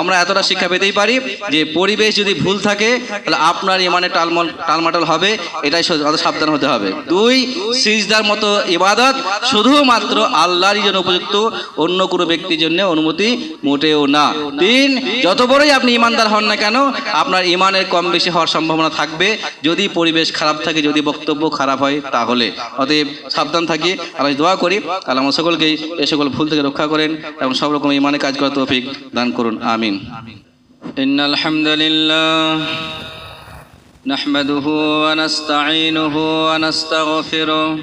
আমরা এতটা শিক্ষা পেতেই পারি যে পরিবেশ যদি ভুল থাকে তাহলে আপনার ইমানে টালমাটাল হবে, এটাই সাবধান হতে হবে। 2, সিজদার মতো ইবাদত শুধুমাত্র আল্লাহরই জন্য উপযুক্ত, অন্য কোনো ব্যক্তির জন্য অনুমতি মোটেও না। 3, যত বড়ই আপনি ইমানদার হন না কেন আপনার ইমানের কম বেশি হওয়ার সম্ভাবনা থাকবে যদি পরিবেশ খারাপ থাকে, যদি বক্তব্য খারাপ হয় তাহলে। অতএব সাবধান থাকি। আমি দোয়া করি আল্লাহ আমাদের সকলকেই এ সকল ভুল থেকে রক্ষা করেন এবং সব রকম ইমানে কাজ করার তৌফিক দান করুন। আমিন। ইন্নাল হামদুলিল্লাহ নাহমাদুহু ওয়া নাস্তাঈনুহু ওয়া নাস্তাগফিরুহু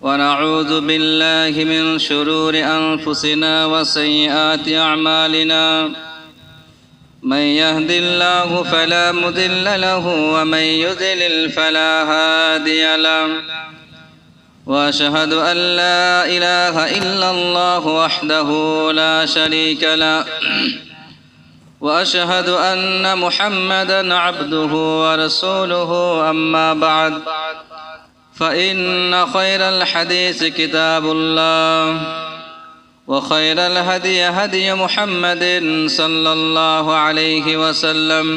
ওয়া নাউযু বিল্লাহি মিন শুরুরি আনফুসিনা ওয়া সাইয়্যাতি আ'মালিনা من يهد الله فلا مضل له ومن يضلل فلا هادي له واشهد ان لا اله الا الله وحده لا شريك له واشهد ان محمدا عبده ورسوله اما بعد فان خير الحديث كتاب الله وخير الهدي هدي محمد صلى الله عليه وسلم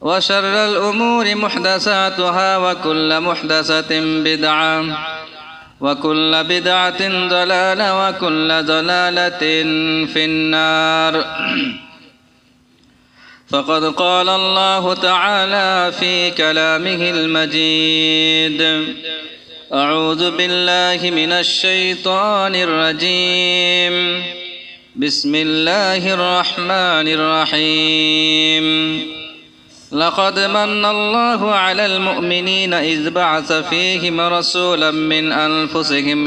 وشر الأمور محدثاتها وكل محدثة بدعة وكل بدعة ضلالة وكل ضلالة في النار فقد قال الله تعالى في كلامه المجيد أعوذ بالله من الشيطان الرجيم بسم الله الرحمن الرحيم لقد من الله على المؤمنين إذ بعث فيهم رسولا من أنفسهم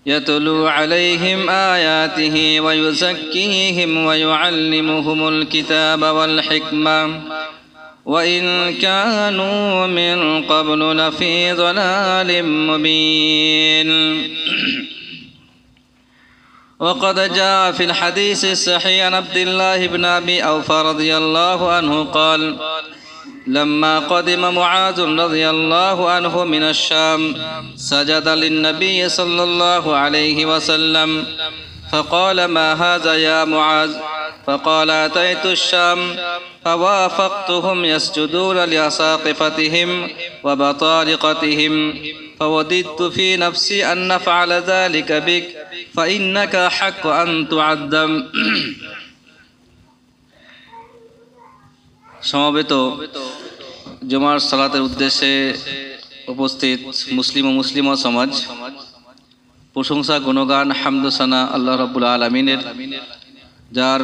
يتلو عليهم آياته ويزكيهم ويعلمهم الكتاب والحكمة وإن كانوا من قبل لفي ضلال مبين وقد جاء في الحديث الصحيح عن عبد الله بن أبي أوفى رضي الله عنه قال لما قدم معاذ رضي الله عنه من الشام سجد للنبي صلى الله عليه وسلم فقال ما هذا يا معاذ فقال أتيت الشام فوافقتهم يسجدون لأساقفتهم وبطارقتهم فوددت في نفسي أن نفعل ذلك بك فإنك حق أن تعذب সমবেত জুমার সালাতের উদ্দেশ্যে উপস্থিত মুসলিম ও মুসলিমা সমাজ, প্রশংসা গুণগান হামদসানা আল্লাহ রাব্বুল আলামিনের, যার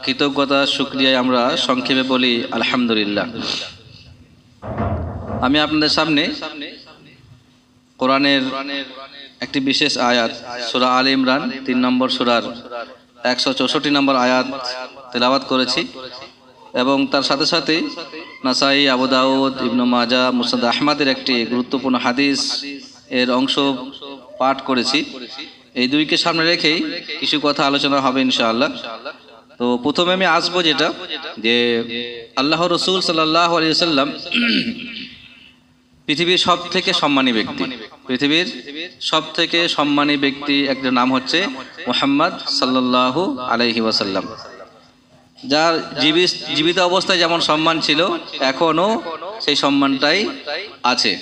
কৃতজ্ঞতা শুকরিয়ায় আমরা সংক্ষেপে বলি আলহামদুলিল্লাহ। আমি আপনাদের সামনে কোরআনের একটি বিশেষ আয়াত সূরা আলে ইমরান 3 নম্বর সূরার 164 নম্বর আয়াত তেলাওয়াত করেছি এবং তার সাথে সাথে নাসাই, আবু দাউদ, ইবনে মাজাহ, মুসনাদ আহমদের একটি গুরুত্বপূর্ণ হাদিস এর অংশ পাঠ করেছি। এই দুইকে সামনে রেখেই কিছু কথা আলোচনা হবে ইনশাআল্লাহ। তো প্রথমে আমি আসবো যেটা যে আল্লাহ রাসূল সাল্লাল্লাহু আলাইহি ওয়াসাল্লাম পৃথিবীর সবথেকে সম্মানী ব্যক্তি। পৃথিবীর সবথেকে সম্মানী ব্যক্তি একটা নাম হচ্ছে মুহাম্মদ সাল্লাল্লাহু আলাইহি ওয়াসাল্লাম, যার জীবিত অবস্থায় যেমন সম্মান ছিল এখনো সেই সম্মানটাই আছে।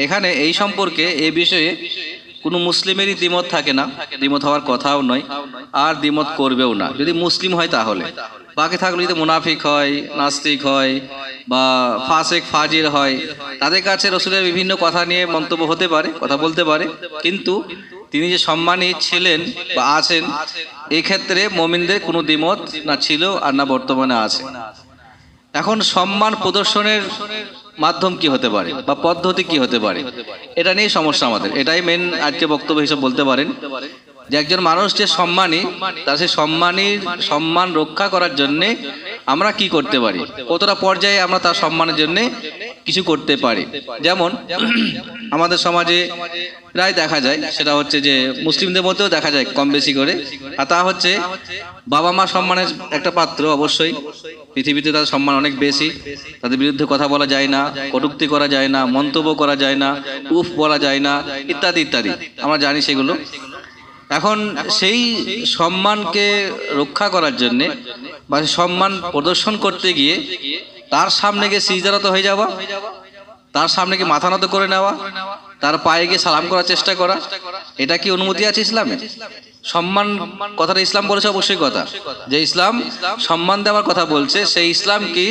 এখানে এই সম্পর্কে এই বিষয়ে কোনো মুসলিমেরই দ্বিমত থাকে না, দ্বিমত হওয়ার কথাও নয়, আর দ্বিমত করবেও না যদি মুসলিম হয় তাহলে। বাকি থাকলে যদি মুনাফিক হয়, নাস্তিক হয় বা ফাসেক ফাজির হয়, তাদের কাছে রসুলের বিভিন্ন কথা নিয়ে মন্তব্য হতে পারে, কথা বলতে পারে, কিন্তু তিনি যে সম্মানী ছিলেন বা আছেন এই ক্ষেত্রে মুমিনদের কোনো দ্বিমত না ছিল আর না বর্তমানে আছে। এখন সম্মান প্রদর্শনের মাধ্যম কি হতে পারে বা পদ্ধতি কি হতে পারে, এটা নিয়ে সমস্যা আমাদের। এটাই মেন আজকে বক্তব্য হিসেবে বলতে পারেন যে একজন মানুষ যে সম্মানী, তার সেই সম্মান রক্ষা করার জন্যে আমরা কি করতে পারি, কতটা পর্যায়ে আমরা তার সম্মানের জন্যে কিছু করতে পারি। যেমন আমাদের সমাজে প্রায় দেখা যায়, সেটা হচ্ছে যে মুসলিমদের মধ্যেও দেখা যায় কম বেশি করে, আর তা হচ্ছে বাবা মা সম্মানের একটা পাত্র। অবশ্যই পৃথিবীতে তাদের সম্মান অনেক বেশি, তাদের বিরুদ্ধে কথা বলা যায় না, কটূক্তি করা যায় না, মন্তব্য করা যায় না, উফ বলা যায় না, ইত্যাদি ইত্যাদি আমরা জানি সেগুলো। এখন সেই সম্মানকে রক্ষা করার জন্য বা সম্মান প্রদর্শন করতে গিয়ে তার সামনে গিয়ে সিজদারত হয়ে যাওয়া, তার সামনে গিয়ে মাথা নত করে নেওয়া, তার পায়ে গিয়ে সালাম করার চেষ্টা করা, এটা কি অনুমতি আছে ইসলামে? সম্মান কথাটা ইসলাম বলেছে অবশ্যই কথা, যে ইসলাম সম্মান দেওয়ার কথা বলছে, সেই ইসলাম কি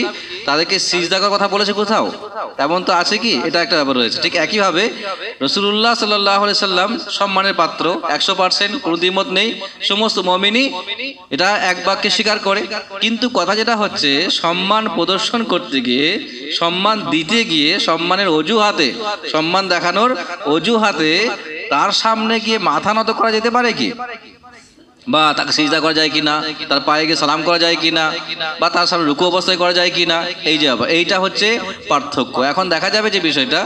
তাদেরকে সিজদা করার কথা বলেছে কোথাও? এমন তো আছে কি? এটা একটা ব্যাপার রয়েছে। ঠিক একইভাবে রাসূলুল্লাহ সাল্লাল্লাহু আলাইহি সাল্লাম সম্মানের পাত্র 100%, কোনো দ্বিমত নেই, সমস্ত মুমিনই এটা এক বাক্যে স্বীকার করে। কিন্তু কথা যেটা হচ্ছে, সম্মান প্রদর্শন করতে গিয়ে, সম্মান দিতে গিয়ে, সম্মানের অজুহাতে, সম্মান দেখানোর অজুহাতে তার সামনে গিয়ে মাথা নত করা যেতে পারে কি? বা তাকে সিজদা করা যায় কিনা, তার পায়ে গিয়ে সালাম করা যায় কিনা, বা তার সামনে রুকু অবস্থায় করা যায় কিনা, এই যে এইটা হচ্ছে পার্থক্য। এখন দেখা যাবে যে বিষয়টা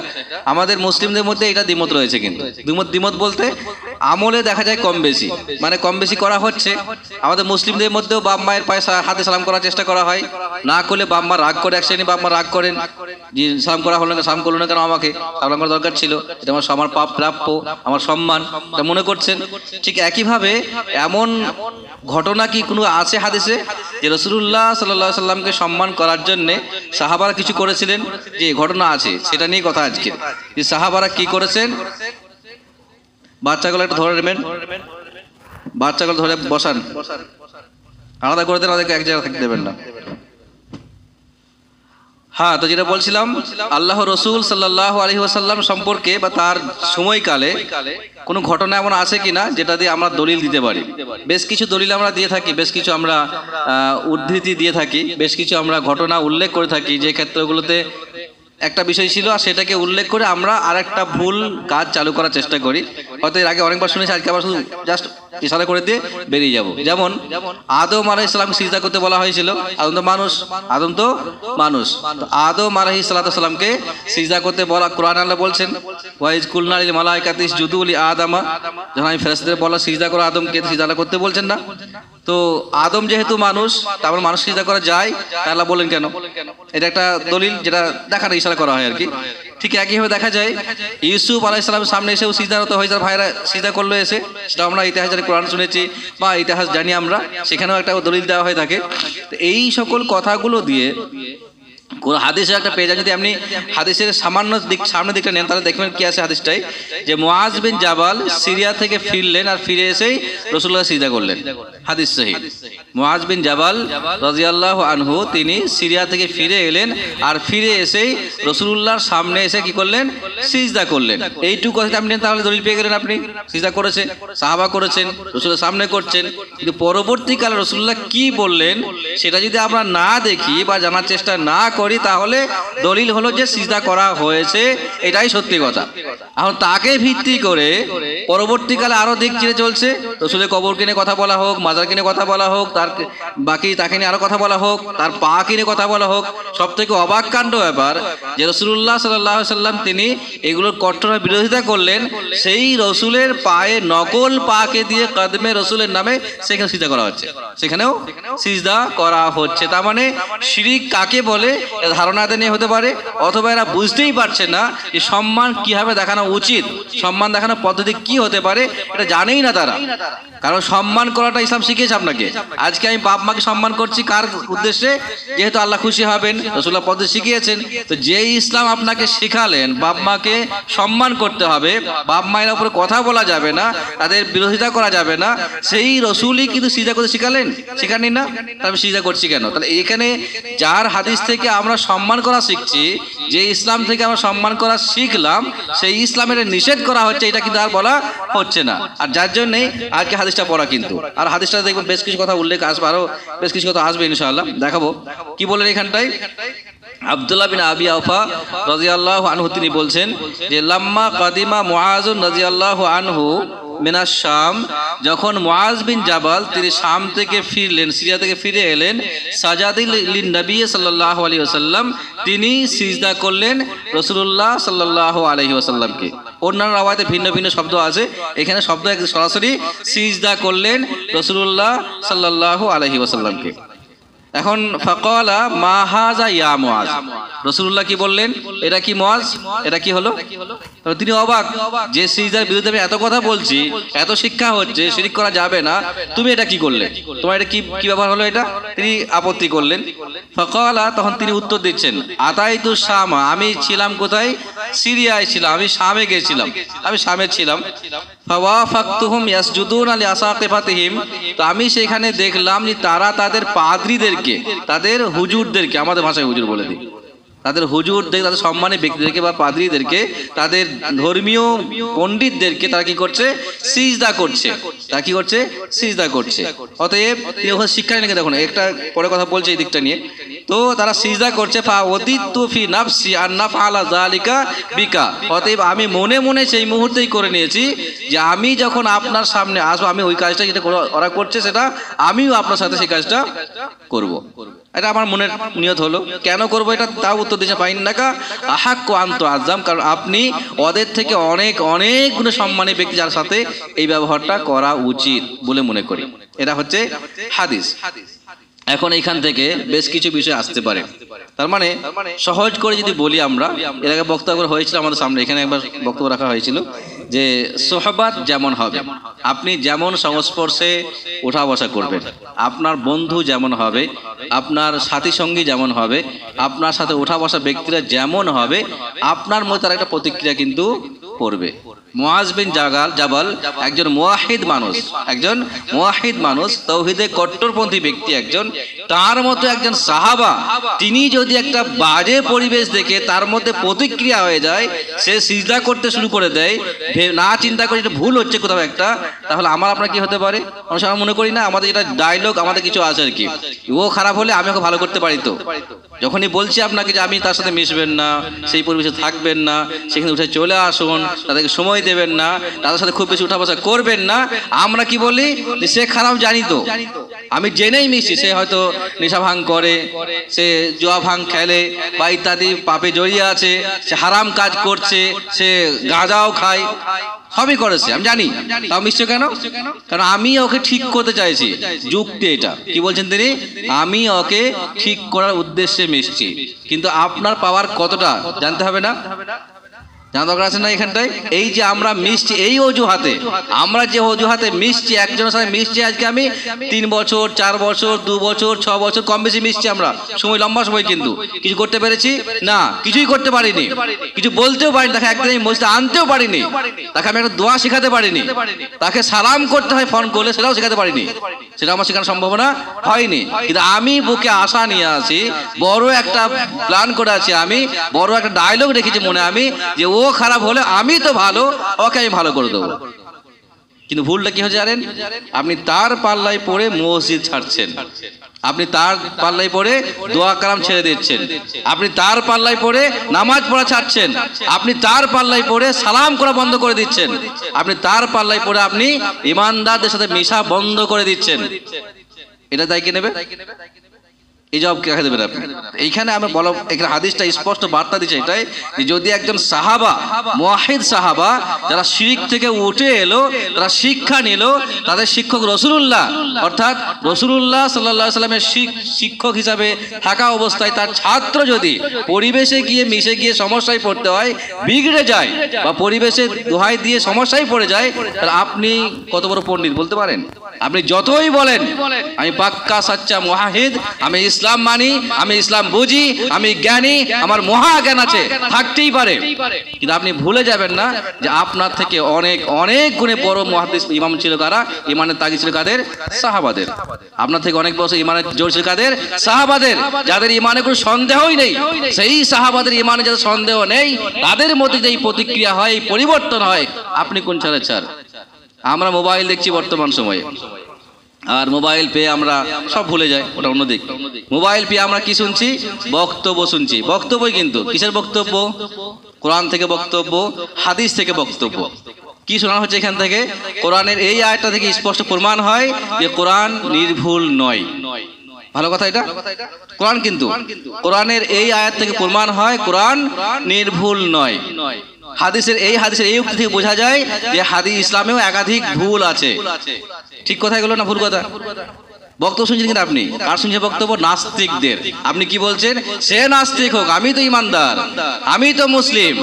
আমাদের মুসলিমদের মধ্যে এটা দ্বিমত রয়েছে, কিন্তু দ্বিমত বলতে আমলে দেখা যায় কম বেশি, মানে কম বেশি করা হচ্ছে। আমাদের মুসলিমদের মধ্যেও বাপ মায়ের পায়ে হাতে সালাম করার চেষ্টা করা হয়, না করলে বাপ মা রাগ করে, এক শ্রেণী বাপ মা রাগ করেন যে সালাম করা হলো না, সালাম করলো না কেন, আমাকে সালাম করা দরকার ছিল, এটা আমার পাপ প্রাপ্য, আমার সম্মান, এটা মনে করছেন। ঠিক একইভাবে এমন ঘটনা কি কোনো আছে হাদিসে যে রাসূলুল্লাহ সাল্লাল্লাহু আলাইহি সাল্লামকে সম্মান করার জন্য সাহাবারা কিছু করেছিলেন? যে ঘটনা আছে সেটা নিয়ে কথা আজকে, যে সাহাবারা কি করেছেন। বাচ্চাগুলো একটু ধরে নেবেন, বাচ্চাগুলো ধরে বসান, আলাদা করে দেন, ওদেরকে এক জায়গায় থাকতে দেবেন না। হ্যাঁ, তো যেটা বলছিলাম, আল্লাহ রসুল সাল্লাল্লাহু আলাইহি ওয়াসাল্লাম সম্পর্কে বা তার সময়কালে কোনো ঘটনা এমন আছে কিনা যেটা দিয়ে আমরা দলিল দিতে পারি। বেশ কিছু দলিল আমরা দিয়ে থাকি, বেশ কিছু আমরা উদ্ধৃতি দিয়ে থাকি, বেশ কিছু আমরা ঘটনা উল্লেখ করে থাকি যে ক্ষেত্রগুলোতে একটা বিষয় ছিল আর সেটাকে উল্লেখ করে আমরা আরেকটা ভুল কাজ চালু করার চেষ্টা করি। হয়তো এর আগে অনেকবার শুনেছি, আজকে আবার শুধু জাস্ট ইশারা করে দিয়ে বেরিয়ে যাব। যেমন আদম আলাইহিস সালামকে সিজদা করতে বলা হয়েছিল। আদম তো মানুষ, আদম আলাইহিস সালামকে সিজদা করতে বলা কোরআন আল্লাহ বলছেন, ওয়াইজ কুলনা লিল মালাইকাতি ইসজুদু লি আদামা, যখন আমি ফেরেশতাদের বলা সিজদা করো আদমকে, সিজদা করতে বলছেন না? তো আদম যেহেতু মানুষ, তারপর মানুষ সিজদা করা যায়, আল্লাহ বলেন কেন? এটা একটা দলিল যেটা দেখানো ইশারা করা হয় আর কি। ঠিক একইভাবে দেখা যায় ইউসুফ আলাইহিস সালামের সামনে এসেও সিজদারত হয়ে যার ভাইরা সিজদা করলো এসে, সেটা আমরা ইতিহাসের কোরআন শুনেছি বা ইতিহাস জানি আমরা, সেখানেও একটা দলিল দেওয়া হয়ে থাকে। তো এই সকল কথাগুলো দিয়ে হাদিসের একটা পেজ, যদি আপনি হাদিসের সামান্য দিক সামনের দিকটা নেন তাহলে দেখবেন কি আছে হাদিসটাই, যে মুআজ বিন জাবাল সিরিয়া থেকে ফিরলেন আর ফিরে এসেই রাসূলুল্লাহ সিজদা করলেন। হাদিস সহিহ। মুআজ বিন জাবাল রাদিয়াল্লাহু আনহু তিনি সিরিয়া থেকে ফিরে এলেন আর ফিরে এসেই রাসূলুল্লাহর সামনে এসে কি করলেন? সিজদা করলেন। এইটুকু কথা আপনি নেন তাহলে দলিল পেয়ে গেলেন। আপনি সিজদা করেছে, সাহাবা করেছেন, রাসূলের সামনে করছেন, কিন্তু পরবর্তীকালে রাসূলুল্লাহ কি বললেন সেটা যদি আমরা না দেখি বা জানার চেষ্টা না করি তাহলে দলিল হলো যে সিজদা করা হয়েছে, এটাই সত্যি কথা। এখন তাকে ভিত্তি করে পরবর্তীকালে আরো দিক চিরে চলছে, রাসূলের কবর কিনে কথা বলা হোক, মাজার কিনে কথা বলা হোক, তার বাকি তাকে নিয়ে আরো কথা বলা হোক, তার পা কিনে কথা বলা হোক। সব থেকে অবাক কাণ্ড ব্যাপার যে রাসূলুল্লাহ সাল্লাল্লাহু আলাইহি সাল্লাম তিনি এগুলোর কঠোর বিরোধিতা করলেন, সেই রসুলের পায়ে নকল পাকে দিয়ে কদমে রসুলের নামে সেখানে সিজদা করা হচ্ছে, সেখানেও সিজদা করা হচ্ছে। তার মানে শিরিক কাকে বলে ধারণা নিয়ে হতে পারে, অথবা এরা বুঝতেই পারছে না যে সম্মান কিভাবে দেখানো উচিত, সম্মান দেখানোর পদ্ধতি কি হতে পারে, এটা জানেই না তারা। কারণ সম্মান করাটা ইসলাম শিখিয়েছে আপনাকে। আজকে আমি বাপ মাকে সম্মান করছি কার উদ্দেশ্যে? যেহেতু আল্লাহ খুশি হবেন, রাসূলুল্লাহ পদ্ধতি শিখিয়েছেন। তো যে ইসলাম আপনাকে শিখালেন বাপ মাকে সম্মান করতে হবে, বাপ মায়ের উপরে কথা বলা যাবে না, তাদের বিরোধিতা করা যাবে না, সেই রসুলই কিন্তু সিজদা করতে শিখালেন, শিখাননি না? তাহলে সিজদা করছি কেন? তাহলে এইখানে যার হাদিস থেকে আমরা সম্মান করা শিখছি, যে ইসলাম থেকে আমরা সম্মান করা শিখলাম, সেই ইসলামের নিষেধ করা হচ্ছে, এটা কিন্তু আর বলা হচ্ছে না। আর যার জন্যই আজকে হাদিসটা পড়া। কিন্তু আর হাদিসটা দেখবেন বেশ কিছু কথা উল্লেখ আসবে, আরো বেশ কিছু কথা আসবে ইনশাআল্লাহ, দেখাবো কি বলেন এখানটায়। আব্দুল্লাহ বিন আবি আওফা রাদিয়াল্লাহু আনহু তিনি বলছেন যে লাম্মা কাদিমা মুআজ রাদিয়াল্লাহু আনহু মিনাশ শাম, যখন মুআজ বিন জাবাল তিনি শাম থেকে ফিরলেন, সিরিয়া থেকে ফিরে এলেন, সাজাদিল লিন নবী সাল্লাল্লাহু আলাইহি ওয়াসাল্লাম, তিনি সিজদা করলেন রাসূলুল্লাহ সাল্লাল্লাহু আলাইহি ওয়াসাল্লামকে। অন্যান্য রাওয়ায়াতে ভিন্ন ভিন্ন শব্দ আছে, এখানে শব্দ সরাসরি সিজদা করলেন রাসূলুল্লাহ সাল্লাল্লাহু আলাইহি ওয়াসাল্লামকে। এখন ফাকালা মা হাযা ইয়া মুআজ, রাসূলুল্লাহ কি বললেন, এটা কি মুআজ, এটা কি হলো? তিনি অবাক যে সিজদার বিরুদ্ধে আমি এত কথা বলছি, এত শিক্ষা হচ্ছে শিরক করা যাবে না, তুমি এটা কি করলে, তোমার এটা কি কি ব্যাপার হলো এটা? তিনি আপত্তি করলেন। ফাকালা, তখন তিনি উত্তর দিচ্ছেন, আতাইতু শামা, আমি ছিলাম কোথায়? সিরিয়ায় ছিলাম, আমি শামে গিয়েছিলাম, আমি শামে ছিলাম। ফাওয়াফাকতুহুম ইয়াসজুদুনা লিআসাকিফাতিহিম, তো আমি সেখানে দেখলাম যে তারা তাদের পাদ্রীদেরকে, তাদের হুজুরদেরকে, আমাদের ভাষায় হুজুর বলে দিই, তাদের হুজুরদের, তাদের সম্মানী ব্যক্তিদেরকে বা পাদ্রীদেরকে, তাদের ধর্মীয় পণ্ডিতদেরকে তারা কি করছে? সিজদা করছে। তারা কি করছে? সিজদা করছে। অতএব তিনি ওখানে শিক্ষা নিয়ে দেখুন, একটা পরে কথা বলছে এই দিকটা নিয়ে। তো তারা সিজদা করছে, ফা ওয়াদিতু ফি নাফসি আন নাফআলা যালিকা বিকা, অতএব আমি মনে মনে সেই মুহূর্তেই করে নিয়েছি যে আমি যখন আপনার সামনে আসবো, আমি ওই কাজটা যেটা ওরা করছে সেটা আমিও আপনার সাথে সেই কাজটা করব। এটা আমার মনের নিয়ত হলো। কেন করবো এটা? তাও উত্তর দিয়েছে, ফাইন্নাকা আহাক্কু আন তুআজ্জাম, কারণ আপনি ওদের থেকে অনেক অনেক গুণে সম্মানী ব্যক্তি, যার সাথে এই ব্যবহারটা করা উচিত বলে মনে করি। এটা হচ্ছে হাদিস। এখন এইখান থেকে বেশ কিছু বিষয় আসতে পারে। তার মানে সহজ করে যদি বলি, আমরা এর আগে বক্তব্য হয়েছিল আমাদের সামনে, এখানে একবার বক্তব্য রাখা হয়েছিল যে সোহবাত যেমন হবে, আপনি যেমন সংস্পর্শে ওঠা বসা করবেন, আপনার বন্ধু যেমন হবে, আপনার সাথী সঙ্গী যেমন হবে, আপনার সাথে ওঠা বসা ব্যক্তিরা যেমন হবে, আপনার মধ্যে তার একটা প্রতিক্রিয়া কিন্তু পড়বে। মুআজ বিন জাবাল একজন মুওয়াহিদ মানুষ, একজন মুওয়াহিদ মানুষ, তাওহীদে কট্টরপন্থী ব্যক্তি একজন, তার মতো একজন সাহাবা, তিনি যদি একটা বাজে পরিবেশ দেখে তার মধ্যে প্রতিক্রিয়া হয়ে যায়, সে সিজদা করতে শুরু করে দেয়, না চিন্তা করে এটা ভুল হচ্ছে কোথাও একটা, তাহলে আমার আপনার কি হতে পারে? মানুষ আমরা মনে করি না আমাদের এটা ডায়লগ, আমাদের কিছু আছে আর কি, ও খারাপ হলে আমি ওকে ভালো করতে পারি। তো যখনই বলছি আপনাকে যে আমি তার সাথে মিশবেন না, সেই পরিবেশে থাকবেন না, সেখানে উঠে চলে আসুন, তাদেরকে সময় দেবেন না, তাদের সাথে খুব বেশি উঠা বসা করবেন না, আমরা কি বলি যে সে খারাপ, জানি তো, আমি জেনেই মিশি, সে হয়তো নেশা ভাঙ করে, সে জুয়া ভাঙ খেলে বা ইত্যাদি পাপে জড়িয়ে আছে, সে হারাম কাজ করছে, সে গাঁজাও খায়, সবই করেছে, আমি জানি, তাও মিশছে কেন? কারণ আমি ওকে ঠিক করতে চাইছি। যুক্তি এটা কি বলছেন তিনি, আমি ওকে ঠিক করার উদ্দেশ্যে মিশছি। কিন্তু আপনার পাওয়ার কতটা জানতে হবে না? জানা দরকার আছে না এখানটায়? এই যে আমরা মিশছি, এই অজুহাতে, আমরা যে অজুহাতে মিশছি, একজনের সাথে মিশছি, আজকে আমি 3 বছর 4 বছর 2 বছর 6 বছর কম বেশি মিশছি, আমরা সময় লম্বা সময়, কিন্তু কিছু করতে পেরেছি না, কিছুই করতে পারিনি, কিছু বলতেও পারিনি, তাকে একদিন আমি মসজিদে আনতেও পারিনি, তাকে আমি একটা দোয়া শেখাতে পারিনি, তাকে সালাম করতে হয় ফোন করলে সেটাও শেখাতে পারিনি, সেটা আমার শেখানোর সম্ভাবনা হয়নি। কিন্তু আমি বুকে আশা নিয়ে আছি, বড় একটা প্ল্যান করে আছি, আমি বড় একটা ডায়লগ রেখেছি মনে, আমি যে ও খারাপ হলে আমি তো ভালো, ওকে আমি ভালো করে দেবো। কিন্তু ভুলটা কি হচ্ছে জানেন? আপনি তার পাল্লায় পড়ে মসজিদ ছাড়ছেন, আপনি তার পাল্লায় পড়ে দোয়া কালাম ছেড়ে দিচ্ছেন, আপনি তার পাল্লায় পড়ে নামাজ পড়া ছাড়ছেন, আপনি তার পাল্লায় পড়ে সালাম করা বন্ধ করে দিচ্ছেন, আপনি তার পাল্লায় পড়ে আপনি ইমানদারদের সাথে মিশা বন্ধ করে দিচ্ছেন। এটা দায় কে নেবে? এই জবাব কে দেবেন আপনি? এইখানে আমরা বলো, এখানে হাদিসটা স্পষ্ট বার্তা দিচ্ছে এটাই, যে যদি একজন সাহাবা, মুওয়াহিদ সাহাবা, যারা শিরক থেকে উঠে এলো, তারা শিক্ষা নিল, তাদের শিক্ষক রাসূলুল্লাহ, অর্থাৎ রাসূলুল্লাহ সাল্লাল্লাহু আলাইহি ওয়াসাল্লামের শিক্ষক হিসাবে থাকা অবস্থায় তার ছাত্র যদি পরিবেশে গিয়ে মিশে গিয়ে সমস্যায় পড়তে হয়, বিগড়ে যায়, বা পরিবেশে দোহাই দিয়ে সমস্যায় পড়ে যায়, তাহলে আপনি কত বড় পণ্ডিত বলতে পারেন? আপনি যতই বলেন আমি পাক্কা সাচ্চা মুওয়াহিদ, আমি ইসলাম মানি, আমি ইসলাম বুঝি, আমি জ্ঞানী, আমার মহা জ্ঞান আছে, থাকতেই পারে, কিন্তু আপনি ভুলে যাবেন না যে আপনার থেকে অনেক অনেক গুণে বড় মুহাদ্দিস ইমাম ছিল কারা? ইমানের তাগি ছিল কাদের? সাহাবাদের। আপনার থেকে অনেক বড় ইমানের জোর ছিল কাদের? সাহাবাদের, যাদের ইমানে কোনো সন্দেহই নেই। সেই সাহাবাদের ইমানে যাদের সন্দেহ নেই, তাদের মধ্যে যে প্রতিক্রিয়া হয়, পরিবর্তন হয়, আপনি কোন ছাড়ে ছাড়? আমরা মোবাইল দেখছি বর্তমান সময়ে, আর মোবাইল পেয়ে আমরা সব ভুলে যাই, ওটা অন্যদিক। মোবাইল পেয়ে আমরা কি শুনছি? বক্তব্য শুনছি। বক্তব্যই কিন্তু কিসের বক্তব্য? কোরআন থেকে বক্তব্য, হাদিস থেকে বক্তব্য। কি শোনা হচ্ছে এখান থেকে? কোরআনের এই আয়াতটা থেকে স্পষ্ট প্রমাণ হয় যে কোরআন নির্ভুল নয়। ভালো কথা এটা, কোরআন কিন্তু কোরআনের এই আয়াত থেকে প্রমাণ হয় কোরআন নির্ভুল নয়। হাদিসের এই উক্তি থেকে বোঝা যায় যে হাদিস ইসলামেও একাধিক ভুল আছে। ঠিক কথাই গেল না ভুল কথা? বক্তব্য শুনছেন কিন্তু আপনি কার শুনছেন বক্তব্য? নাস্তিকদের। আপনি কি বলছেন? সে নাস্তিক হোক, আমি তো ইমানদার, আমি তো মুসলিম।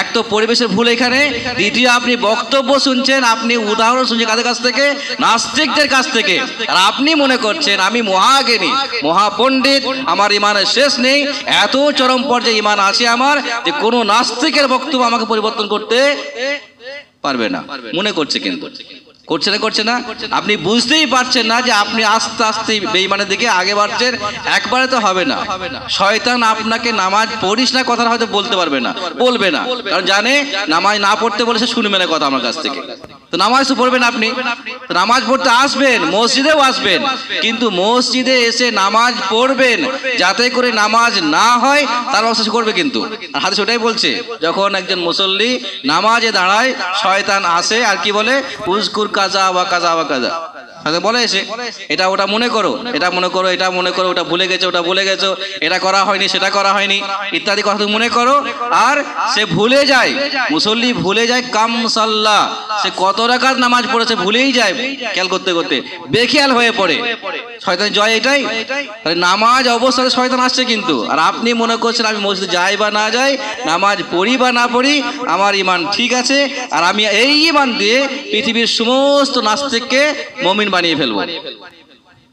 এক তো পরিবেশের ভুল এখানে, দ্বিতীয় আপনি বক্তব্য শুনছেন, আপনি উদাহরণ শুনছেন কাদের কাছ থেকে? নাস্তিকদের কাছ থেকে। আর আপনি মনে করছেন আমি মহাজ্ঞানী, মহাপণ্ডিত, আমার ইমানের শেষ নেই, এত চরম পর্যায়ে ইমান আছে আমার যে কোনো নাস্তিকের বক্তব্য আমাকে পরিবর্তন করতে পারবে না মনে করছে। কিন্তু করছে না আপনি বুঝতেই পারছেন না যে আপনি আস্তে আস্তে বেঈমানের দিকে আগে বাড়ছেন। একবারে তো হবে না। শয়তান আপনাকে নামাজ পড়িস না কথা হয়তো বলতে পারবে না, বলবে না, কারণ জানে নামাজ না পড়তে বলেছে শুনবে না কথা আমার কাছ থেকে। তো নামাজ তো পড়বেন আপনি, তো নামাজ পড়তে আসবেন, মসজিদেও আসবেন, কিন্তু মসজিদে এসে নামাজ পড়বেন যাতে করে নামাজ না হয় তার ব্যবস্থা করবে। কিন্তু হাদিস ওটাই বলছে, যখন একজন মুসল্লি নামাজে দাঁড়ায় শয়তান আসে আর কি বলে? উজকুর কাজা ওয়া কাজা ওয়া কাজা, বলে এসে এটা ওটা মনে করো, এটা মনে করো, এটা মনে করো, ওটা ভুলে গেছো, ওটা ভুলে গেছো, এটা করা হয়নি, সেটা করা হয়নি ইত্যাদি কথা মনে করো। আর সে ভুলে যায়, মুসল্লি ভুলে যায় কাম সাল্লাহ, সে কত রাকাত নামাজ পড়েছে ভুলেই যায়, খেয়াল করতে করতে বেখেয়াল হয়ে পড়ে। শয়তান জয় এটাই। নামাজ অবস্থাতে শয়তান আসছে কিন্তু, আর আপনি মনে করছেন আমি মসজিদে যাই বা না যাই, নামাজ পড়ি বা না পড়ি, আমার ইমান ঠিক আছে, আর আমি এই ইমান দিয়ে পৃথিবীর সমস্ত নাস্তিককে মুমিন বানিয়ে ফেলবো,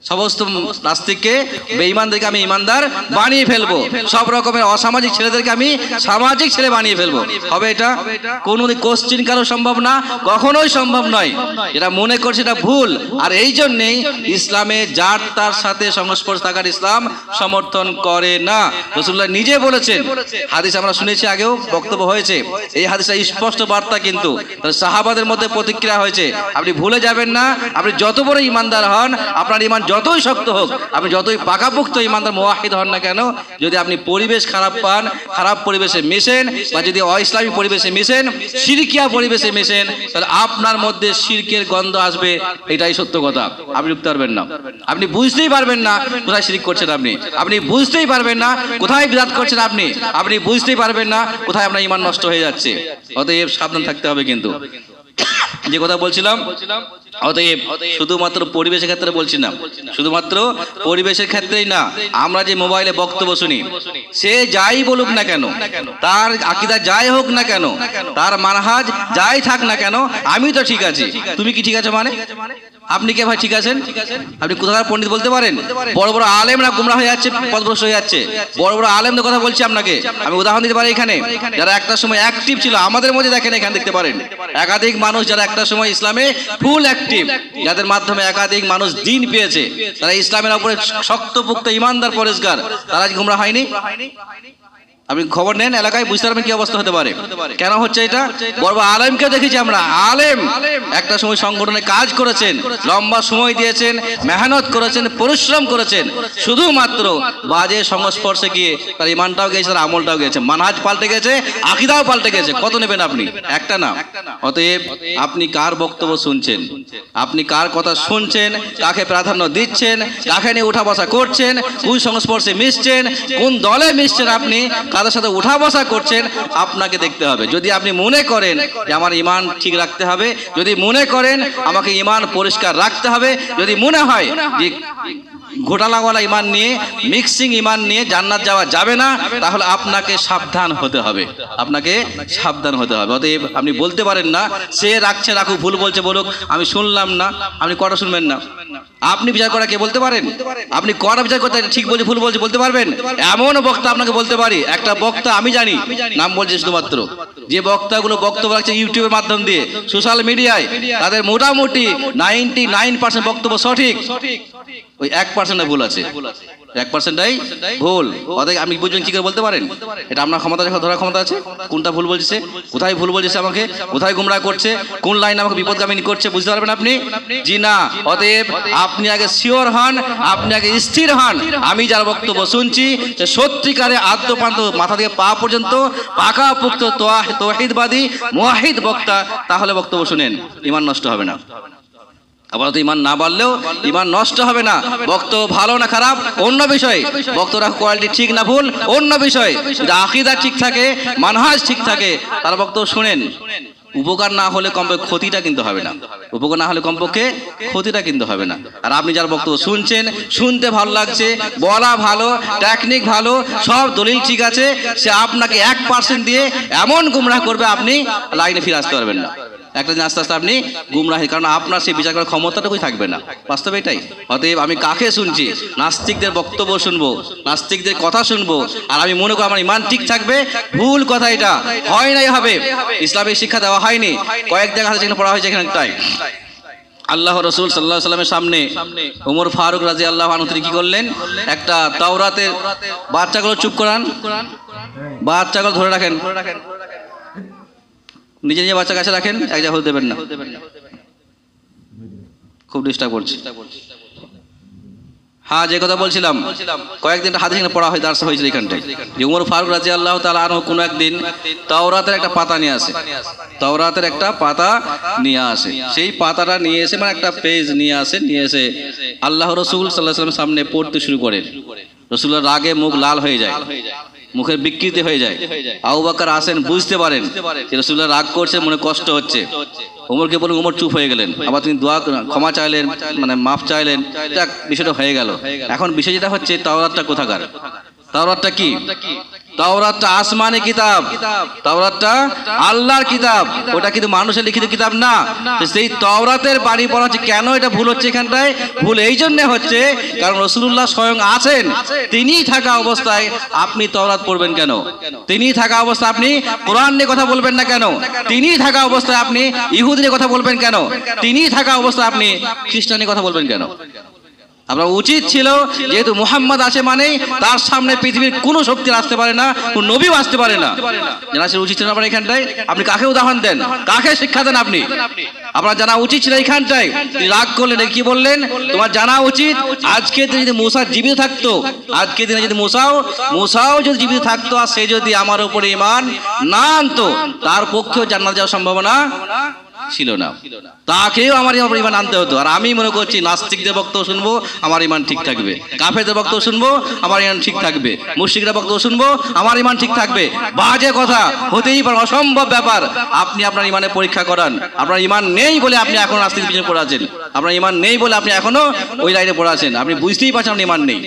সমস্ত নাস্তিককে বেঈমানদেরকে আমি ইমানদার বানিয়ে ফেলবো, সব রকমের অসামাজিক ছেলেদেরকে আমি সামাজিক ছেলে বানিয়ে ফেলবো। হবে এটা? কোনোদিন কোশ্চিন কারো সম্ভব না, কখনোই সম্ভব নয়। এটা মনে করছে এটা ভুল। আর এই জন্যেই ইসলামে যার তার সাথে সংস্পর্শ থাকার ইসলাম সমর্থন করে না। রাসূলুল্লাহ নিজে বলেছেন, হাদিস আমরা শুনেছি, আগেও বক্তব্য হয়েছে, এই হাদিসটা স্পষ্ট বার্তা। কিন্তু সাহাবাদের মধ্যে প্রতিক্রিয়া হয়েছে, আপনি ভুলে যাবেন না, আপনি যত বড় ইমানদার হন, আপনার ইমান যতই শক্ত হোক, আপনি যতই পাকাপোক্ত ইমানদার মুওয়াহিদ হন না কেন, যদি আপনি পরিবেশ খারাপ পান, খারাপ পরিবেশে মিশেন, বা যদি অইসলামী পরিবেশে মিশেন, শিরকিয়া পরিবেশে মিশেন, তাহলে আপনার মধ্যে শিরকের গন্ধ আসবে। এটাই সত্য কথা। আপনি বুঝতে পারবেন না, আপনি বুঝতেই পারবেন না কোথায় শিরক করছেন, আপনি বুঝতেই পারবেন না কোথায় বিদআত করছেন, আপনি বুঝতেই পারবেন না কোথায় আপনার ইমান নষ্ট হয়ে যাচ্ছে। অতএব সাবধান থাকতে হবে। কিন্তু যে কথা বলছিলাম, অতএব শুধুমাত্র পরিবেশের ক্ষেত্রে বলছি না, শুধুমাত্র পরিবেশের ক্ষেত্রেই না, আমরা যে মোবাইলে বক্তব্য শুনি, সে যাই বলুক না কেন, তার আকীদা যাই হোক না কেন, তার মানহাজ যাই থাক না কেন, আমি তো ঠিক আছি, তুমি কি ঠিক আছো? মানে আপনি কে ভাই ঠিক আছেন? আপনি কোথাকার পণ্ডিত বলতে পারেন? বড় বড় আলেমরা গুমরাহ হয়ে যাচ্ছে, পথভ্রষ্ট হয়ে যাচ্ছে। বড় বড় আলেমদের কথা বলছি আপনাকে, আমি উদাহরণ দিতে পারি। এখানে যারা একটা সময় অ্যাক্টিভ ছিল, আমাদের মধ্যে দেখেন, এখানে দেখতে পারেন একাধিক মানুষ যারা একটা সময় ইসলামে ফুল অ্যাক্টিভ, যাদের মাধ্যমে একাধিক মানুষ দ্বীন পেয়েছে, তারা ইসলামের উপরে শক্তপোক্ত ইমানদার পরেজগার, তারা গুমরাহ হয়নি? আপনি খবর নেন এলাকায়, বুঝতে পারবেন কি অবস্থা হতে পারে। কেন হচ্ছে এটা? বড় বড় আলেমকে দেখেছি আমরা, আলেম একটা সময় সংগঠনে কাজ করেছেন, লম্বা সময় দিয়েছেন, মেহনত করেছেন, পরিশ্রম করেছেন, শুধুমাত্র বাজে সংস্পর্শে গিয়ে তার ইমানটাও গেছে, তার আমলটাও গেছে, মানহাজ পাল্টে গেছে, আকীদাও পাল্টে গেছে। কত নেবেন আপনি? একটা না। অতএব আপনি কার বক্তব্য শুনছেন, আপনি কার কথা শুনছেন, কাকে প্রাধান্য দিচ্ছেন, কাকে নিয়ে উঠা বসা করছেন, কোন সংস্পর্শে মিশছেন, কোন দলে মিশছেন, আপনি কাদের সাথে উঠা বসা করছেন, আপনাকে দেখতে হবে। যদি আপনি মনে করেন যে আমার ইমান ঠিক রাখতে হবে, যদি মনে করেন আমাকে ইমান পরিষ্কার রাখতে হবে, যদি মনে হয় যে ঘোটালাওয়ালা ইমান নিয়ে, মিক্সিং ইমান নিয়ে জান্নাত যাওয়া যাবে না, তাহলে আপনাকে সাবধান হতে হবে, আপনাকে সাবধান হতে হবে। অতএব আপনি বলতে পারেন না সে রাখছে রাখুক, ভুল বলছে বলুক, আমি শুনলাম না। আপনি কটা শুনবেন না? আপনি বিচার করা কে বলতে পারেন? আপনি কটা বিচার করতে ঠিক বলছে ভুল বলছে বলতে পারবেন? এমন বক্তা আপনাকে বলতে পারি, একটা বক্তা আমি জানি, নাম বলছে শুধুমাত্র, যে বক্তাগুলো বক্তব্য রাখছে ইউটিউবের মাধ্যম দিয়ে, সোশ্যাল মিডিয়ায়, তাদের মোটামুটি 99% বক্তব্য সঠিক, ওই 1% ভুল আছে, 1%টাই ভুল। অতএব আপনি বুঝবেন কি করে বলতে পারেন? এটা আপনার ক্ষমতা ধরার ক্ষমতা আছে, কোনটা ভুল বলছে, কোথায় ভুল বলছে, আমাকে কোথায় গুমরাহ করছে, কোন লাইন আমাকে বিপদগামী করছে, বুঝতে পারবেন আপনি? জি না। অতএব আপনি আগে শিওর হন, আপনি আগে স্থির হন, আমি যার বক্তব্য শুনছি সে সত্যিকারে আদ্যপান্ত মাথা থেকে পা পর্যন্ত পাকাপোক্ত তাওহীদবাদী মুওয়াহিদ বক্তা, তাহলে বক্তব্য শুনেন, ইমান নষ্ট হবে না। আপাতত ইমান না বাড়লেও ইমান নষ্ট হবে না। বক্তব্য ভালো না খারাপ অন্য বিষয়, বক্তব্যের কোয়ালিটি ঠিক না ভুল অন্য বিষয়, যদি আকীদা ঠিক থাকে, মানহাজ ঠিক থাকে, তার বক্তব্য শুনেন, উপকার না হলে কমপক্ষে ক্ষতিটা কিন্তু হবে না, উপকার না হলে কমপক্ষে ক্ষতিটা কিন্তু হবে না। আর আপনি যার বক্তব্য শুনছেন, শুনতে ভালো লাগছে, বলা ভালো, টেকনিক ভালো, সব দলিল ঠিক আছে, সে আপনাকে 1% দিয়ে এমন গুমরাহ করবে আপনি লাইনে ফিরে আসতে পারবেন না। একটা দিন আস্তে আস্তে আপনি গুমরাহি, কারণ আপনার সেই বিচার করার ক্ষমতাটুকুই থাকবে না। বাস্তবে এটাই। অতএব আমি কাকে শুনছি? নাস্তিকদের বক্তব্য শুনবো, নাস্তিকদের কথা শুনবো, আর আমি মনে করি আমার ইমান ঠিক থাকবে। ভুল কথা, এটা হয় নাই হবে। ইসলামের শিক্ষা দেওয়া হয়নি, কয়েক জায়গা যেখানে পড়া হয়েছে এখানটাই। আল্লাহ রসুল সাল্লাল্লাহু আলাইহি ওয়াসাল্লামের সামনে ওমর ফারুক রাদিয়াল্লাহু আনহু তিনি কি করলেন? একটা তাওরাতের, বাচ্চাগুলো চুপ করান, বাচ্চাগুলো ধরে রাখেন, নিজে নিজে বাচ্চা কাছে রাখেন, এক জায়গায় হতে দেবেন না, খুব ডিস্টার্ব করছে। হ্যাঁ, যে কথা বলছিলাম, কয়েকদিন হাদিস এখানে পড়া হয়, দার্স হয়েছিল এখানটায়, যে ওমর ফারুক রাদিয়াল্লাহু তাআলা আনহু কোনো একদিন তাওরাতের একটা পাতা নিয়ে আসে, তাওরাতের একটা পাতা নিয়ে আসে, সেই পাতাটা নিয়ে এসে মানে একটা পেজ নিয়ে এসে আল্লাহ রসুল সাল্লাল্লাহু আলাইহি ওয়াসাল্লামের সামনে পড়তে শুরু করেন। রসুলের রাগে মুখ লাল হয়ে যায়, মুখের বিকৃতি হয়ে যায়। আবু বকর আসেন, বুঝতে পারেন যে রাসূলুল্লাহ রাগ করছে, মনে কষ্ট হচ্ছে। ওমরকে বলুন, ওমর চুপ হয়ে গেলেন। আবার তিনি দোয়া, ক্ষমা চাইলেন, মানে মাফ চাইলেন। যাক, বিষয়টা হয়ে গেল। এখন বিষয় যেটা হচ্ছে, তাওরাতটা কোথাকার? তাওরাতটা কি? তাওরাতটা আসমানি কিতাব, তাওরাতটা আল্লাহর কিতাব, ওটা কিন্তু মানুষের লিখিত কিতাব না। সেই তাওরাতের বাণী পড়া হচ্ছে। কেন এটা ভুল হচ্ছে এখানটায়? ভুল এই জন্য হচ্ছে কারণ রাসূলুল্লাহ স্বয়ং আছেন, তিনি থাকা অবস্থায় আপনি তাওরাত পড়বেন কেন? তিনি থাকা অবস্থায় আপনি কোরআন নিয়ে কথা বলবেন না কেন? তিনি থাকা অবস্থায় আপনি ইহুদি নিয়ে কথা বলবেন কেন? তিনি থাকা অবস্থায় আপনি খ্রিস্টান নিয়ে কথা বলবেন কেন? আপনার উচিত ছিল, যেহেতু মুহাম্মদ আছে মানে তার সামনে পৃথিবীর কোনো শক্তি আসতে পারে না, কোন নবীও আসতে পারে না। জানা উচিত ছিল আপনার এখানটায়। আপনি কাকে উদাহরণ দেন, কাকে শিক্ষা দেন? আপনি, আপনার জানা উচিত ছিল এইখানটায়। তিনি রাগ করলেন, কি বললেন? তোমার জানা উচিত, আজকে দিনে যদি মুসা জীবিত থাকতো, আজকে দিনে যদি মুসাও যদি জীবিত থাকতো, আর সে যদি আমার উপরে ঈমান না আনতো, তার পক্ষেও জান্নাত যাওয়ার সম্ভাবনা ছিল না, তাকেও আমার ঈমান আনতে হতো। আর আমি মনে করছি, নাস্তিকদের বক্তব্য শুনবো, আমার ঈমান ঠিক থাকবে। কাফেরদের বক্তব্য শুনবো, আমার ঈমান ঠিক থাকবে। মুশরিকদের বক্তব্য শুনবো, আমার ঈমান ঠিক থাকবে। বাজে কথা, হতেই পারে, অসম্ভব ব্যাপার। আপনি আপনার ঈমানে পরীক্ষা করান। আপনার ঈমান নেই বলে আপনি এখন নাস্তিকদের পিছনে পড়ে আছেন, আপনার ঈমান নেই বলে আপনি এখনো ওই লাইনে পড়ে আছেন। আপনি বুঝতেই পারছেন আপনার ঈমান নেই।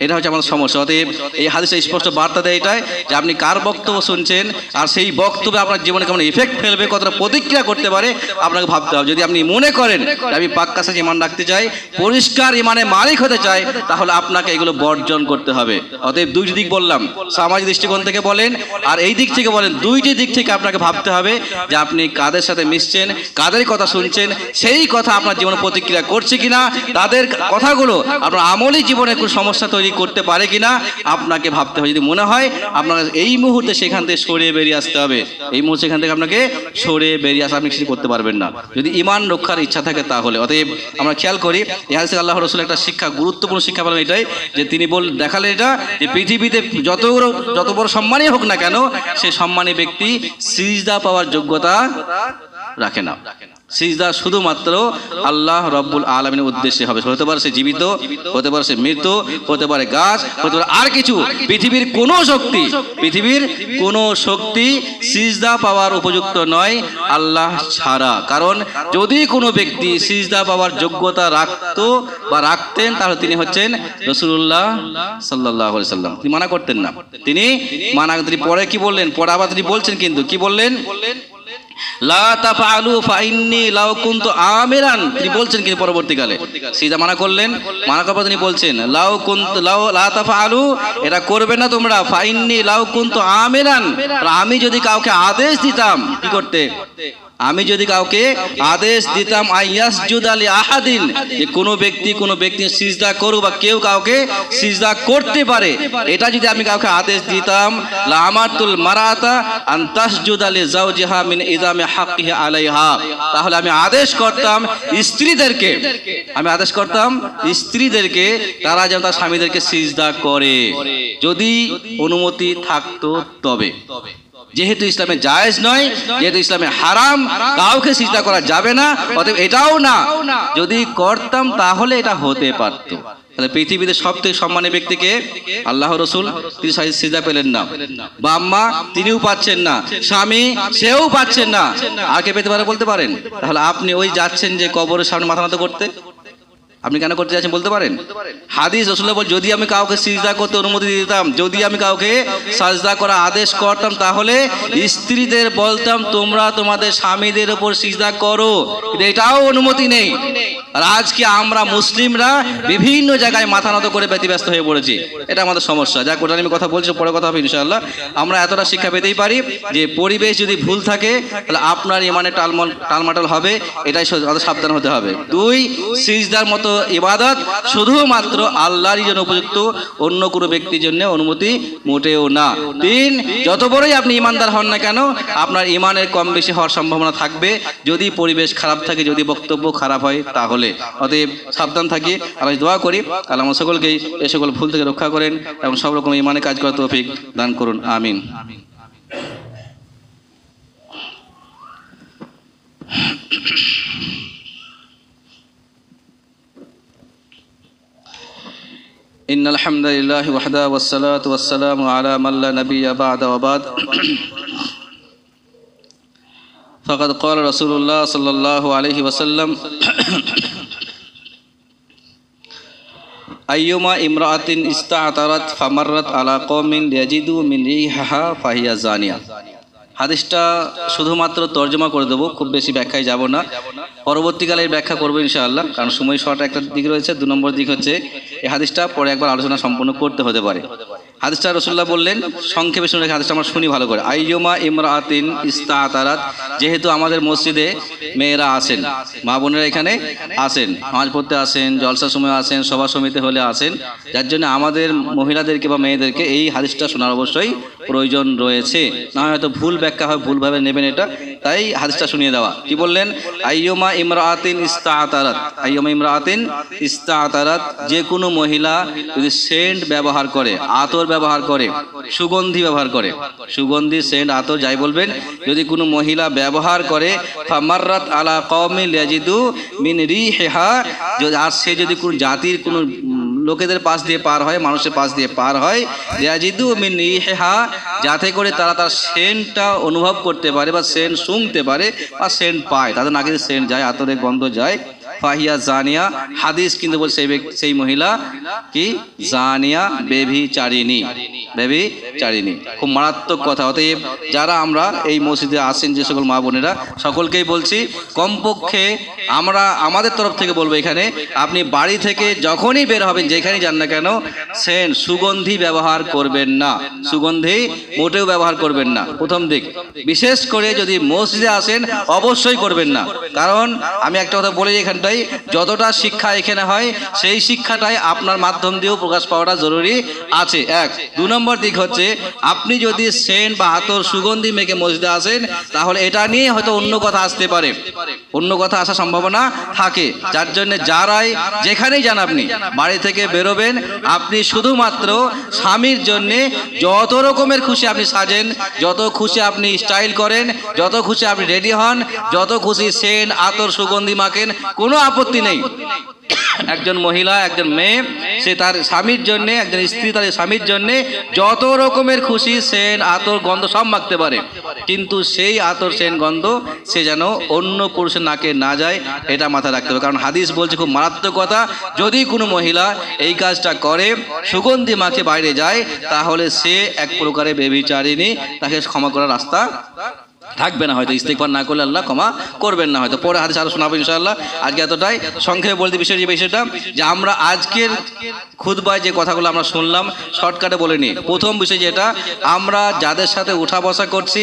এটা হচ্ছে আমাদের সমস্যা। অতএব এই হাদিসে স্পষ্ট বার্তা দেয় এটাই, যে আপনি কার বক্তব্য শুনছেন, আর সেই বক্তব্যে আপনার জীবনে কেমন ইফেক্ট ফেলবে, কতটা প্রতিক্রিয়া করতে পারে, আপনাকে ভাবতে হবে। যদি আপনি মনে করেন আমি পাক্কা সাথে ঈমান রাখতে চাই, পরিষ্কার ঈমানের মালিক হতে চাই, তাহলে আপনাকে এগুলো বর্জন করতে হবে। অতএব দুইটি দিক বললাম, সামাজিক দৃষ্টিকোণ থেকে বলেন আর এই দিক থেকে বলেন, দুইটি দিক থেকে আপনাকে ভাবতে হবে যে আপনি কাদের সাথে মিশছেন, কাদের কথা শুনছেন, সেই কথা আপনার জীবনে প্রতিক্রিয়া করছে কিনা, তাদের কথাগুলো আপনার আমলি জীবনে কোনো সমস্যা তৈরি করতে পারে কিনা আপনাকে ভাবতে হবে। যদি মনে হয় আপনাকে এই মুহূর্তে সেখান থেকে সরে বেরিয়ে আসতে হবে, এই মুহূর্তে সেখান থেকে আপনাকে সরে বেরিয়ে আসা, আপনি কিছু করতে পারবেন না যদি ঈমান রক্ষার ইচ্ছা থাকে তাহলে। অতএব আমরা খেয়াল করি, এই হাদিসে আল্লাহ রাসূল একটা শিক্ষা, গুরুত্বপূর্ণ শিক্ষা বলেন এটাই, যে তিনি দেখালেন এটা, যে পৃথিবীতে যত বড় সম্মানই হোক না কেন, সে সম্মানী ব্যক্তি সিজদা পাওয়ার যোগ্যতা রাখে না। সিজদা শুধুমাত্র আল্লাহ রব্বুল আলামিনের উদ্দেশ্যে হবে। হতে পারে সে জীবিত, হতে পারে সে মৃত, হতে পারে গাছ, হতে পারে আর কিছু। পৃথিবীর কোনো শক্তি সিজদা পাওয়ার উপযুক্ত নয় আল্লাহ ছাড়া। কারণ যদি কোনো ব্যক্তি সিজদা পাওয়ার যোগ্যতা রাখতো বা রাখতেন, তাহলে তিনি হচ্ছেন রাসূলুল্লাহ সাল্লাল্লাহু আলাইহি ওয়াসাল্লাম। তিনি মানা করতেন না, তিনি পরে কি বললেন? পরে আবার তিনি বলছেন, কিন্তু কি বললেন? লা তাফআলু ফাইন্নী লাউ কুনতু আমিরান। তিনি বলছেন কিন্তু পরবর্তীকালে সিজদা মানা করলেন, মানা করার পর তিনি বলছেন লা তাফআলু, এটা করবে না তোমরা, ফাইন্নী লাউ কুনতু আমিরান, আমি যদি কাউকে আদেশ দিতাম কি করতে, আমি যদি কাউকে আদেশ দিতাম আইয়াসজুদা লি আহাদিন, যে কোনো ব্যক্তি সিজদা করুক বা কেউ কাউকে সিজদা করতে পারে, এটা যদি আমি কাউকে আদেশ দিতাম, লা আমারতুল মারাতা আন তাসজুদা লি যাওজিহা মিন ইযামি হাক্কিহি আলাইহা, তাহলে আমি আদেশ করতাম স্ত্রীদেরকে তারা যেন তার স্বামীদেরকে সিজদা করে, যদি অনুমতি থাকতো তবে। যেহেতু ইসলামে জায়েজ নয়, যেহেতু ইসলামে হারাম, কাউকে সিজদা করা যাবে না, অতএব এটাও না। যদি করতাম তাহলে এটা হতে পারতো। তাহলে পৃথিবীতে সবথেকে সম্মানী ব্যক্তিকে আল্লাহ রসুল, তিনি সিজদা পেলেন না, বাম্মা তিনিও পাচ্ছেন না, স্বামী সেও পাচ্ছেন না, আর কে পেতে পারে বলতে পারেন? তাহলে আপনি ওই যাচ্ছেন যে কবরের সামনে মাথা নত করতে, আপনি কেন করতে যাচ্ছেন বলতে পারেন? হাদিস রাসূলুল্লাহ বল, যদি আমি কাউকে সিজদা করতে অনুমতি দিতাম, যদি আমি কাউকে সাজদা করা আদেশ করতাম, তাহলে স্ত্রীদের বলতাম তোমরা তোমাদের স্বামীদের উপর সিজদা করো, কিন্তু এটাও অনুমতি নেই। আর আজকে আমরা মুসলিমরা বিভিন্ন জায়গায় মাথা নত করে ব্যতিব্যস্ত হয়ে পড়েছি, এটা আমাদের সমস্যা। যাক, ওটা আমি কথা বলছি, পরে কথা হবে ইনশাআল্লাহ। আমরা এতটা শিক্ষা পেতেই পারি যে পরিবেশ যদি ভুল থাকে তাহলে আপনার ইমানে টালমাটাল হবে, এটাই সাবধান হতে হবে। 2, সিজদার মতো ইবাদত শুধুমাত্র আল্লাহরই জন্য উপযুক্ত, অন্য কোনো ব্যক্তির জন্য অনুমতি মোটেও না। 3, যত বড়ই আপনি ইমানদার হন না কেন, আপনার ইমানের কম বেশি হওয়ার সম্ভাবনা থাকবে যদি পরিবেশ খারাপ থাকে, যদি বক্তব্য খারাপ হয় তাহলে। অতএব সাবধান থাকি। আল্লাহ দোয়া করি আল্লাহ আমাদের সকলকেই এ সকল ভুল থেকে রক্ষা করেন এবং সব রকম ইমানে কাজ করার তৌফিক দান করুন। আমিন। ইন্নাল হামদুলিল্লাহি ওয়াহদা ওয়াসসালাতু ওয়াসসালামু আলা মান লা নাবিয়্যা বা'দা ওয়া বা'দ। ফাকাদ ক্বালা রাসূলুল্লাহ সাল্লাল্লাহু আলাইহি ওয়াসাল্লাম, আইয়ুমা ইমরাআতিন ইস্তা'তারাত ফামাররাত আলা কওমিন ইয়াজিদু মিন রিহা ফাহিয়া জানিয়া। হাদিসটা শুধুমাত্র তর্জমা করে দেবো, খুব বেশি ব্যাখ্যায় যাব না, পরবর্তীকালে ব্যাখ্যা করবো ইনশাআল্লাহ, কারণ সময় শর্ট একটা দিক রয়েছে। 2 নম্বর দিক হচ্ছে এই হাদিসটা পরে একবার আলোচনা সম্পূর্ণ করতে হতে পারে। হাদিসটা রাসূলুল্লাহ বললেন, সংক্ষেপে শুনে রেখে হাদিসটা আমরা শুনি ভালো করে। আইয়ুমা ইমরাআতিন ইস্তা'তারাত, যেহেতু আমাদের মসজিদে মেয়েরা আসেন, মা বোনেরা এখানে আসেন, নামাজ পড়তে আসেন, জলসার সময় আসেন, সভা সমিতি হলে আসেন, যার জন্য আমাদের মহিলাদেরকে বা মেয়েদেরকে এই হাদিসটা শোনার অবশ্যই প্রয়োজন রয়েছে। না হয়তো ভুল ব্যাখ্যা হয়, ভুলভাবে নেবেন এটা, তাই হাদিসটা শুনিয়ে দেওয়া। কি বললেন? আইয়ুমা ইমরাআতিন ইস্তা'তারাত, আইয়ুমা ইমরাআতিন ইস্তা'তারাত, যে কোনো মহিলা যদি সেন্ট ব্যবহার করে, আতর ব্যবহার করে, সুগন্ধি ব্যবহার করে, সুগন্ধি, সেন্ট, আতর যাই বলবেন, যদি কোনো মহিলা ব্যবহার করে, ফামাররাত আলা কওমিন ইয়াজিদু মিন রিহা, আর সে যদি কোনো জাতির কোনো লোকেদের পাশ দিয়ে পার হয়, মানুষের পাশ দিয়ে পার হয়, ইয়াজিদু মিন রিহা, যাতে করে তারা তার সেন্টটা অনুভব করতে পারে বা সেন্ট শুঁকতে পারে বা সেন্ট পায়, তাদের নাকে সেন্ট যায়, আতরের গন্ধ যায়, ফাহিয়া জানিয়া। হাদিস কিন্তু বলছে সেই মহিলা কি জানিয়া, ব্যভিচারিণী, ব্যভিচারিণী। খুব মারাত্মক কথা। অতএব যারা আমরা এই মসজিদে আসেন যে সকল মা বোনেরা, সকলকেই বলছি, কমপক্ষে আমরা আমাদের তরফ থেকে বলবো, এখানে আপনি বাড়ি থেকে যখনই বের হবেন, যেখানেই যান না কেন, সেন্ট, সুগন্ধি ব্যবহার করবেন না, সুগন্ধি মোটেও ব্যবহার করবেন না। প্রথম দিক, বিশেষ করে যদি মসজিদে আসেন অবশ্যই করবেন না। কারণ আমি একটা কথা বলি, এখানটায় যতটা শিক্ষা এখানে হয় সেই শিক্ষাটাই আপনার মাধ্যম দিয়েও প্রকাশ পাওয়াটা জরুরি আছে। 1। 2 নম্বর দিক হচ্ছে, আপনি যদি সেন্ট বা আতর সুগন্ধি মেখে মসজিদে আসেন, তাহলে এটা নিয়ে হয়তো অন্য কথা আসতে পারে, অন্য কথা আসার সম্ভাবনা থাকে। যার জন্য যারাই যেখানেই যান, আপনি বাড়ি থেকে বেরোবেন, আপনি শুধুমাত্র স্বামীর জন্যে যত রকমের খুশি আপনি সাজেন, যত খুশি আপনি স্টাইল করেন, যত খুশি আপনি রেডি হন, যত খুশি সেন্ট, আতর, সুগন্ধি মাখেন, কোনো আপত্তি নেই। একজন মহিলা, একজন মেয়ে, সে তার স্বামীর জন্যে, একজন স্ত্রী তার স্বামীর জন্যে যত রকমের খুশি সেন্ট, আতর, গন্ধ সব মাখতে পারে, কিন্তু সেই আতর, সেন্ট, গন্ধ সে যেন অন্য পুরুষের নাকে না যায়, এটা মাথায় রাখতে হবে। কারণ হাদিস বলছে খুব মারাত্মক কথা, যদি কোনো মহিলা এই কাজটা করে, সুগন্ধি মাখে বাইরে যায়, তাহলে সে এক প্রকারে ব্যভিচারিণী, তাকে ক্ষমা করার রাস্তা থাকবে না, হয়তো ইস্তেগফার না করলে আল্লাহ ক্ষমা করবেন না হয়তো। পরে হাদিস আরো শোনাবো ইনশাআল্লাহ। আজকে এতটাই সংক্ষেপে বলতে বিষয়টা যে আমরা আজকের খুতবায় যে কথাগুলো আমরা শুনলাম, শর্টকাটে বলে নিই। প্রথম বিষয় যেটা, আমরা যাদের সাথে উঠা বসা করছি,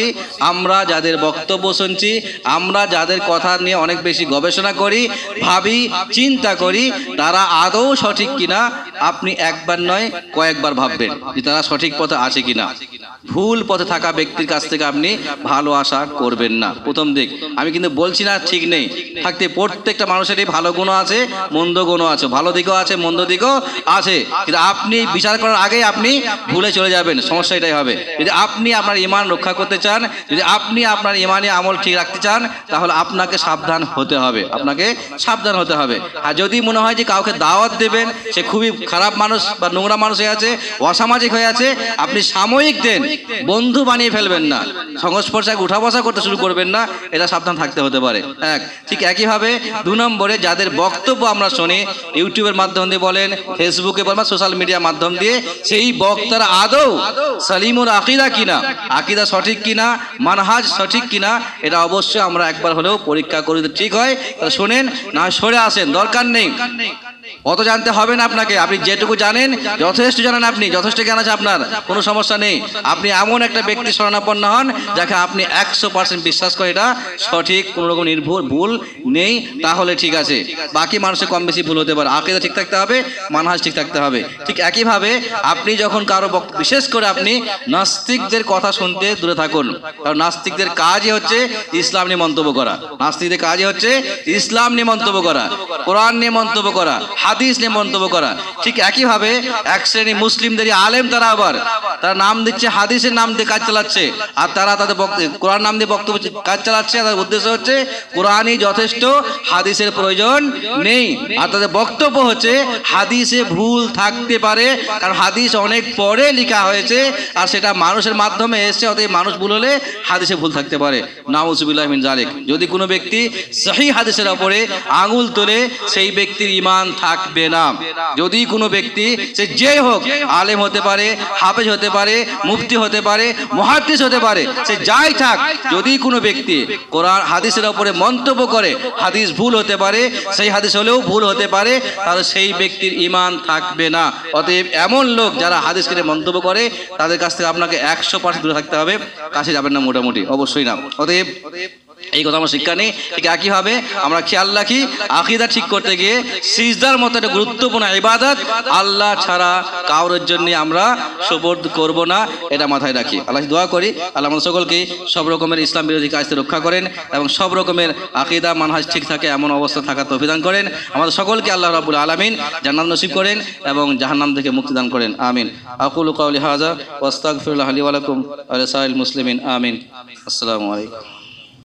আমরা যাদের বক্তব্য শুনছি, আমরা যাদের কথা নিয়ে অনেক বেশি গবেষণা করি, ভাবি, চিন্তা করি, তারা আদৌ সঠিক কিনা আপনি একবার নয় কয়েকবার ভাববেন যে তারা সঠিক পথে আছে কিনা। ভুল পথে থাকা ব্যক্তির কাছ থেকে আপনি ভালো আশা করবেন না। প্রথম দিক আমি কিন্তু বলছি না ঠিক নেই, থাকতে প্রত্যেকটা মানুষেরই ভালো গুণও আছে, মন্দ গুণও আছে, ভালো দিকও আছে, মন্দ দিকও আছে, কিন্তু আপনি বিচার করার আগেই আপনি ভুলে চলে যাবেন, সমস্যা এটাই হবে। যদি আপনি আপনার ঈমান রক্ষা করতে চান, যদি আপনি আপনার ঈমানি আমল ঠিক রাখতে চান, তাহলে আপনাকে সাবধান হতে হবে, আপনাকে সাবধান হতে হবে। আর যদি মনে হয় যে কাউকে দাওয়াত দেবেন, সে খুবই খারাপ মানুষ বা নোংরা মানুষ হয়ে আছে, অসামাজিক হয়ে আছে, আপনি সাময়িক দেন, বন্ধু বানিয়ে ফেলবেন না, সংস্পর্শে উঠা বসা করতে শুরু করবেন না, এটা সাবধান থাকতে হতে পারে। এক, ঠিক একইভাবে 2 নম্বরে যাদের বক্তব্য আমরা শুনি ইউটিউবের মাধ্যম দিয়ে বলেন, ফেসবুকে বলেন, সোশ্যাল মিডিয়ার মাধ্যম দিয়ে, সেই বক্তারা আদৌ সালিমুল আকিদা কিনা, আকিদা সঠিক কিনা, মানহাজ সঠিক কিনা, এটা অবশ্যই আমরা একবার হলেও পরীক্ষা করে দিতে ঠিক হয় তাহলে শোনেন, না সরে আসেন, দরকার নেই, অত জানতে হবে না আপনাকে। আপনি যেটুকু জানেন যথেষ্ট জানেন, আপনি যথেষ্ট জ্ঞান আছে আপনার, কোনো সমস্যা নেই। আপনি এমন একটা ব্যক্তি শরণাপন্ন হন যাকে আপনি 100% বিশ্বাস করে এটা সঠিক, কোনো রকম নির্ভুল ভুল নেই, তাহলে ঠিক আছে। বাকি মানুষের কম বেশি ভুল হতে পারে, আকীদা ঠিক থাকতে হবে, মানহাজ ঠিক থাকতে হবে। ঠিক একইভাবে আপনি যখন কারো বিশেষ করে আপনি নাস্তিকদের কথা শুনতে দূরে থাকুন, কারণ নাস্তিকদের কাজই হচ্ছে ইসলাম নিয়ে মন্তব্য করা, নাস্তিকদের কাজই হচ্ছে ইসলাম নিয়ে মন্তব্য করা, কোরআন নিয়ে মন্তব্য করা, হাদিস নিয়ে মন্তব্য করা। ঠিক একইভাবে এক শ্রেণী মুসলিমদেরই আলেম, তারা নাম দিচ্ছে হাদিসের নাম দিয়ে কাজ চালাচ্ছে, আর তারা তাদের কোরআন নাম দিয়ে বক্তব্য কাজ চালাচ্ছে। তাদের উদ্দেশ্য হচ্ছে কোরআনই যথেষ্ট, হাদিসের প্রয়োজন নেই। আর তাদের বক্তব্য হচ্ছে হাদিসে ভুল থাকতে পারে, কারণ হাদিস অনেক পরে লেখা হয়েছে আর সেটা মানুষের মাধ্যমে এসেছে, অতএব মানুষ ভুল হলে হাদিসে ভুল থাকতে পারে। নাউযুবিল্লাহ মিন যালিক। যদি কোনো ব্যক্তি সহিহ হাদিসের উপরে আঙুল তোলে, সেই ব্যক্তির ঈমান থাকবে না। যদি কোনো ব্যক্তি সে যে হোক, আলেম হতে পারে, হাফেজ হতে পারে, মুফতি হতে পারে, মুহাদ্দিস হতে পারে, সে যাই থাক, যদি কোনো ব্যক্তি কোরআন হাদিসের উপরে মন্তব্য করে, হাদিস ভুল হতে পারে, সেই হাদিস হলেও ভুল হতে পারে, তাহলে সেই ব্যক্তির ঈমান থাকবে না। অতএব এমন লোক যারা হাদিসকে মন্তব্য করে, তাদের কাছ থেকে আপনাকে 100% দূরে থাকতে হবে, কাছে যাবেন না মোটামুটি, অবশ্যই না। অতএব এই কথা আমরা শিক্ষা নেই। ঠিক একইভাবে আমরা খেয়াল রাখি, আকীদা ঠিক করতে গিয়ে সিজদার মতো একটা গুরুত্বপূর্ণ ইবাদত আল্লাহ ছাড়া কারোর জন্য আমরা সুপর্দ করব না, এটা মাথায় রাখি। আল্লাহ দোয়া করি আল্লাহ আমাদের সকলকে সব রকমের ইসলাম বিরোধী কাজ থেকে রক্ষা করেন এবং সব রকমের আকীদা মানহাজ ঠিক থাকে এমন অবস্থা থাকার তৌফিক দান করেন। আমাদের সকলকে আল্লাহ রাব্বুল আলামিন জান্নাত নসিব করেন এবং জাহান্নাম থেকে মুক্তি দান করেন। আমিন। আকুলু কাওলি হাযা ওয়া আস্তাগফিরুল্লাহ লি ওয়া লাকুম ওয়া লিসাইরিল মুসলিমিন। আমিন। আসসালামু আলাইকুম।